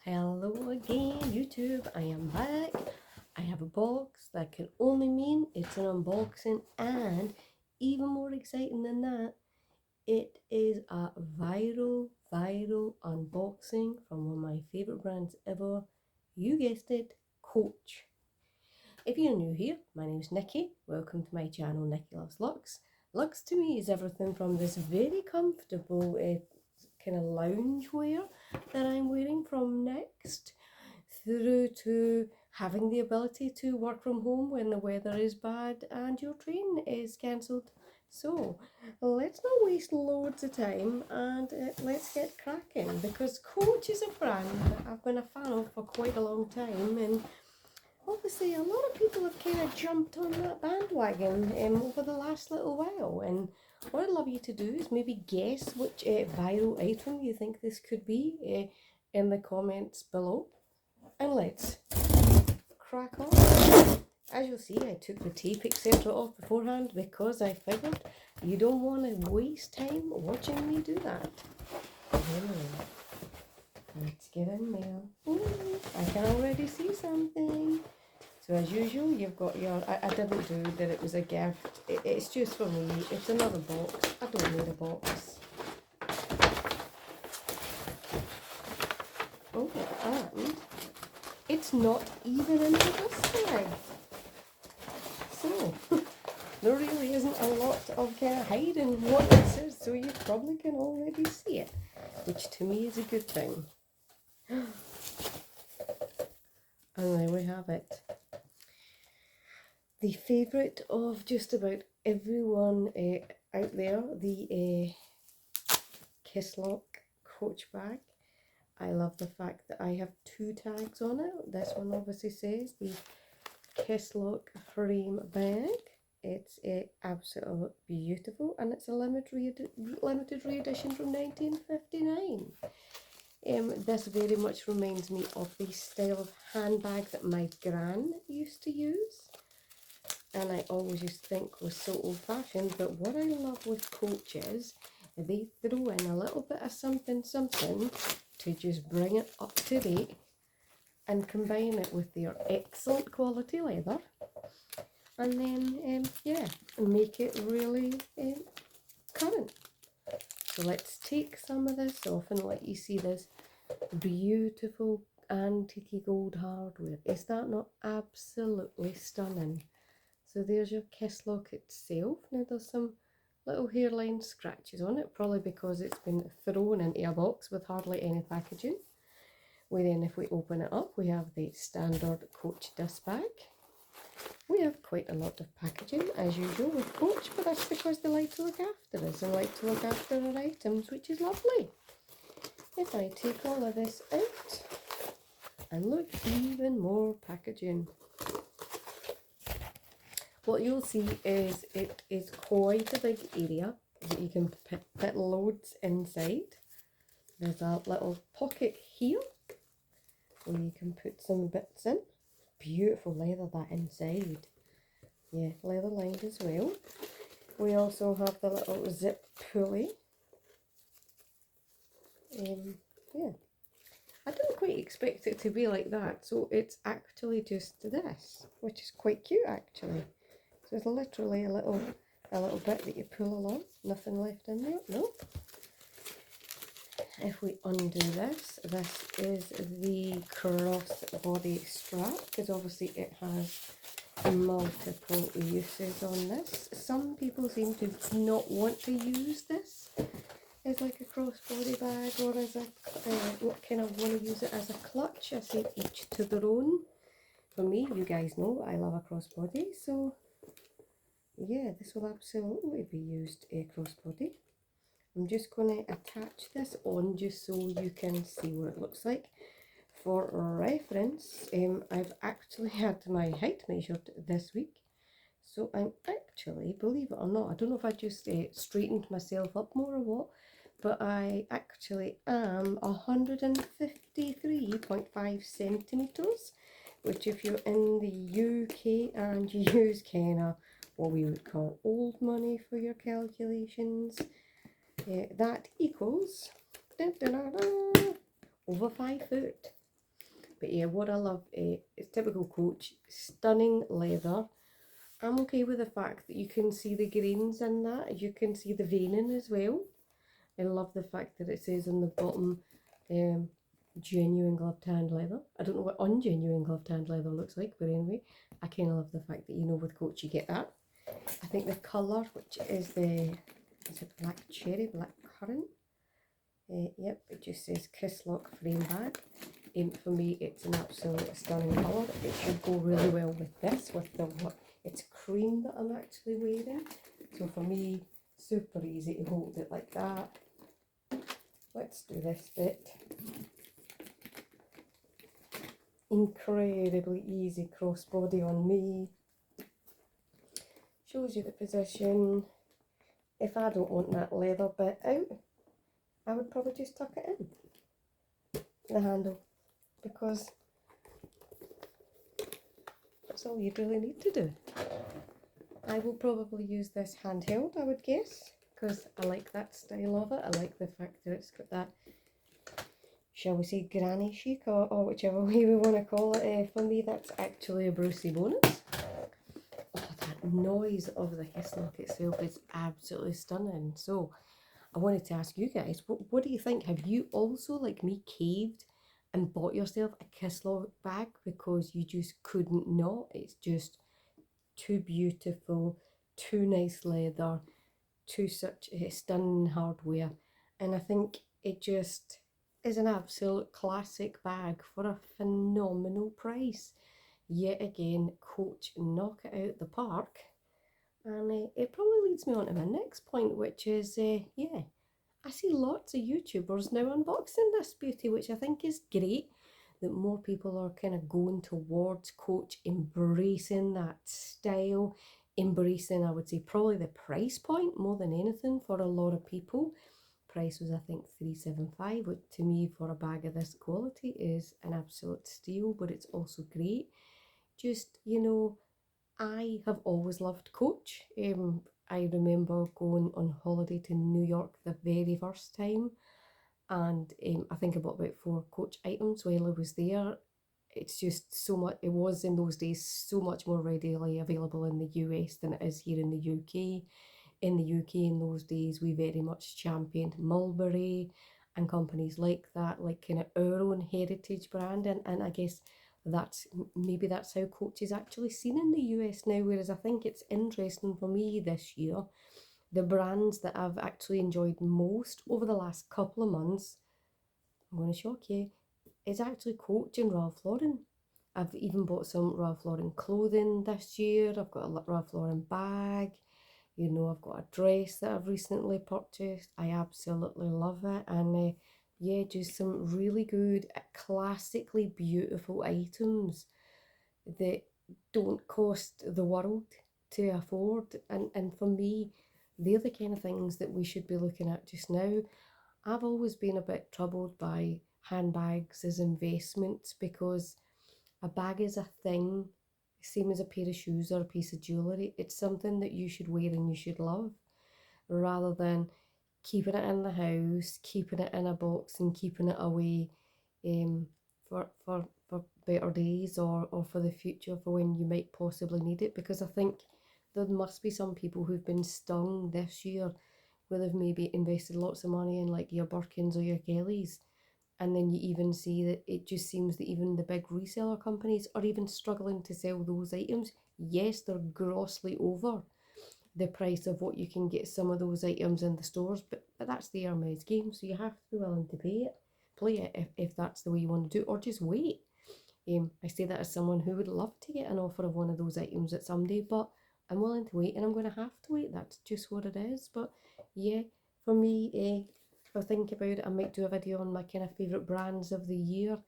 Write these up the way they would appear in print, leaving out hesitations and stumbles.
Hello again, YouTube. I am back. I have a box that can only mean it's an unboxing, and even more exciting than that, it is a viral unboxing from one of my favorite brands ever. You guessed it, Coach. If you're new here, my name is Nikki. Welcome to my channel, Nikki Loves Luxe. Luxe to me is everything from this very comfortable kind of loungewear that I'm wearing from Next, through to having the ability to work from home when the weather is bad and your train is cancelled. So let's not waste loads of time and let's get cracking, because Coach is a brand that I've been a fan of for quite a long time, and obviously a lot of people have kind of jumped on that bandwagon over the last little while. And what I'd love you to do is maybe guess which viral item you think this could be in the comments below. And let's crack on. As you'll see, I took the tape etc. off beforehand because I figured you don't want to waste time watching me do that. Anyway, let's get in there. Ooh, I can already see something. So as usual, you've got your, I didn't do that it was a gift, it's just for me, it's another box, I don't need a box. Oh, and it's not even in the dust bag. So, there really isn't a lot of kind of hiding what this is, so you probably can already see it, which to me is a good thing. And there we have it. The favourite of just about everyone out there, the Kisslock Coach bag. I love the fact that I have two tags on it. This one obviously says the Kisslock frame bag. It's absolutely beautiful, and it's a limited re-edition from 1959. This very much reminds me of the style of handbag that my gran used to use, and I always used to think was so old-fashioned. But what I love with Coach is they throw in a little bit of something to just bring it up to date and combine it with their excellent quality leather, and then yeah, make it really current. So let's take some of this off and let you see this beautiful antique gold hardware. Is that not absolutely stunning? So there's your Kisslock itself. Now there's some little hairline scratches on it, probably because it's been thrown into a box with hardly any packaging. Then if we open it up, we have the standard Coach dust bag. We have quite a lot of packaging as usual with Coach, but that's because they like to look after us and like to look after our items, which is lovely. If I take all of this out and look, even more packaging, what you'll see is it is quite a big area that you can put loads inside. There's a little pocket here where you can put some bits in. Beautiful leather that inside. Yeah, leather lined as well. We also have the little zip pulley. Yeah, I didn't quite expect it to be like that, so it's actually just this, which is quite cute actually. So it's literally a little bit that you pull along, nothing left in there, nope. If we undo this, this is the crossbody strap, because obviously it has multiple uses on this. Some people seem to not want to use this as like a crossbody bag, or as a kind of want to use it as a clutch. I say each to their own. For me, you guys know I love a crossbody, so yeah, this will absolutely be used a crossbody. I'm just going to attach this on just so you can see what it looks like. For reference, I've actually had my height measured this week, so I'm actually, believe it or not, I don't know if I just straightened myself up more or what, but I actually am 153.5 centimetres, which if you're in the UK and you use kind of what we would call old money for your calculations, that equals over 5 foot. But yeah, what I love is typical Coach, stunning leather. I'm okay with the fact that you can see the grains in that. You can see the veining as well. I love the fact that it says on the bottom, genuine gloved hand leather. I don't know what ungenuine gloved hand leather looks like, but anyway, I kind of love the fact that with Coach you get that. I think the colour, which is is it black cherry, black currant? Yep, it just says Kiss Lock frame bag. For me, it's an absolute stunning colour. It should go really well with this, with the it's cream that I'm actually wearing. So for me, super easy to hold it like that. Let's do this bit. Incredibly easy crossbody on me. Shows you the position. If I don't want that leather bit out, I would probably just tuck it in the handle, because that's all you really need to do. I will probably use this handheld, I would guess, because I like that style of it. I like the fact that it's got that, shall we say, granny chic, or whichever way we want to call it. For me, that's actually a Brucey bonus. Oh, that noise of the Kisslock itself is absolutely stunning. So I wanted to ask you guys, what do you think? Have you also, like me, caved and bought yourself a Kisslock bag because you just couldn't not? It's just too beautiful, too nice leather, too such stunning hardware. And I think it just is an absolute classic bag for a phenomenal price. Yet again, Coach knock it out the park. And it probably leads me on to my next point, which is, yeah, I see lots of YouTubers now unboxing this beauty, which I think is great, that more people are kind of going towards Coach, embracing that style, embracing, I would say, probably the price point more than anything for a lot of people. Price was, I think, $375, which to me, for a bag of this quality, is an absolute steal, but it's also great. Just, I have always loved Coach. I remember going on holiday to New York the very first time, and I think I bought about 4 Coach items while I was there. It's just so much, it was in those days so much more readily available in the US than it is here in the UK. In the UK in those days, we very much championed Mulberry and companies like that, like kind of our own heritage brand, and I guess maybe that's how Coach is actually seen in the US now. Whereas I think it's interesting for me this year, the brands that I've actually enjoyed most over the last couple of months, I'm going to shock you, is actually Coach and Ralph Lauren. I've even bought some Ralph Lauren clothing this year. I've got a Ralph Lauren bag. I've got a dress that I've recently purchased. I absolutely love it. And yeah, just some really good, classically beautiful items that don't cost the world to afford. And for me, they're the kind of things that we should be looking at just now. I've always been a bit troubled by handbags as investments, because a bag is a thing, same as a pair of shoes or a piece of jewellery. It's something that you should wear and you should love, rather than keeping it in the house, keeping it in a box and keeping it away for better days, or for the future, for when you might possibly need it. Because I think there must be some people who've been stung this year, where they've maybe invested lots of money in like your Birkins or your Kellys, and then you even see that it just seems that even the big reseller companies are even struggling to sell those items. Yes, they're grossly over the price of what you can get some of those items in the stores, but that's the Hermes game, so you have to be willing to play it if that's the way you want to do it, or just wait. I say that as someone who would love to get an offer of one of those items at someday, but I'm willing to wait, and I'm going to have to wait. That's just what it is. But yeah, for me, if I think about it, I might do a video on my kind of favourite brands of the year.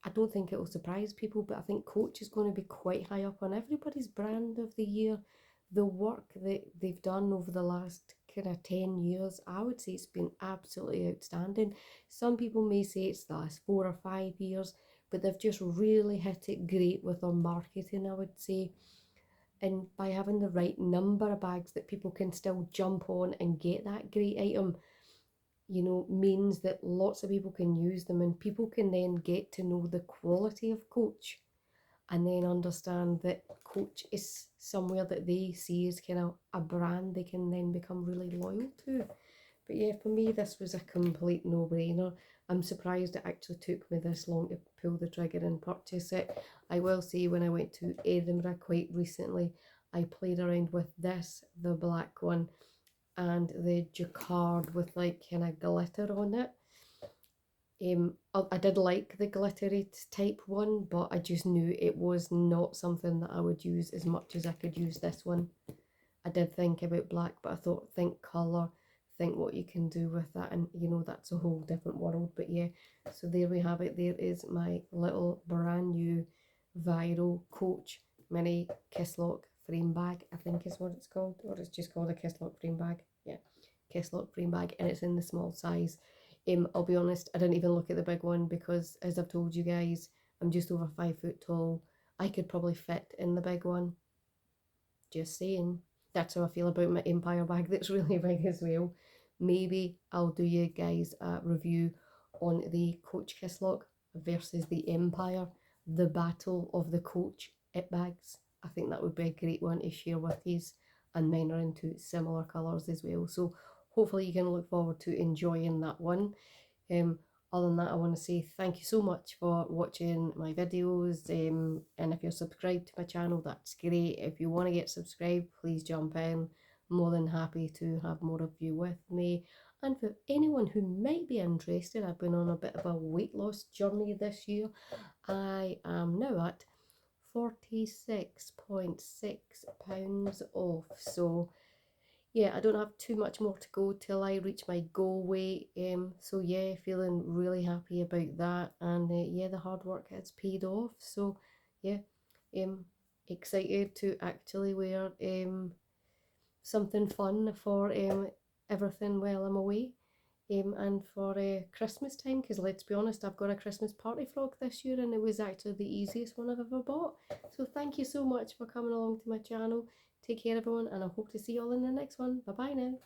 I don't think it will surprise people, but I think Coach is going to be quite high up on everybody's brand of the year. The work that they've done over the last kind of 10 years, I would say it's been absolutely outstanding. Some people may say it's the last 4 or 5 years, but they've just really hit it great with their marketing, I would say. And by having the right number of bags that people can still jump on and get that great item, you know, means that lots of people can use them, and people can then get to know the quality of Coach, and then understand that Coach is somewhere that they see as kind of a brand they can then become really loyal to. But yeah, for me, this was a complete no-brainer. I'm surprised it actually took me this long to pull the trigger and purchase it. I will say, when I went to Edinburgh quite recently, I played around with this, the black one, and the jacquard with like kind of glitter on it. I did like the glittery type one, but I just knew it was not something that I would use as much as I could use this one. I did think about black, but I thought, think colour, think what you can do with that, and you know, that's a whole different world. But yeah, so there we have it. There is my little brand new viral Coach mini Kisslock frame bag, I think is what it's called, or it's just called a Kisslock frame bag. Yeah, Kisslock frame bag, and it's in the small size. I'll be honest, I didn't even look at the big one because, as I've told you guys, I'm just over 5 foot tall. I could probably fit in the big one. Just saying. That's how I feel about my Empire bag that's really big as well. Maybe I'll do you guys a review on the Coach Kisslock versus the Empire, the battle of the Coach it bags. I think that would be a great one to share with you, and mine are into similar colours as well. So hopefully you can look forward to enjoying that one. Um, Other than that, I want to say thank you so much for watching my videos, and if you're subscribed to my channel, that's great. If you want to get subscribed, please jump in. More than happy to have more of you with me. And for anyone who might be interested, I've been on a bit of a weight loss journey this year. I am now at 46.6 pounds off, so yeah, I don't have too much more to go till I reach my goal weight. So yeah, feeling really happy about that, and yeah, the hard work has paid off. So yeah, excited to actually wear something fun for everything while I'm away. And for Christmas time, because let's be honest, I've got a Christmas party frog this year, and it was actually the easiest one I've ever bought. So thank you so much for coming along to my channel. Take care everyone, and I hope to see you all in the next one. Bye bye now.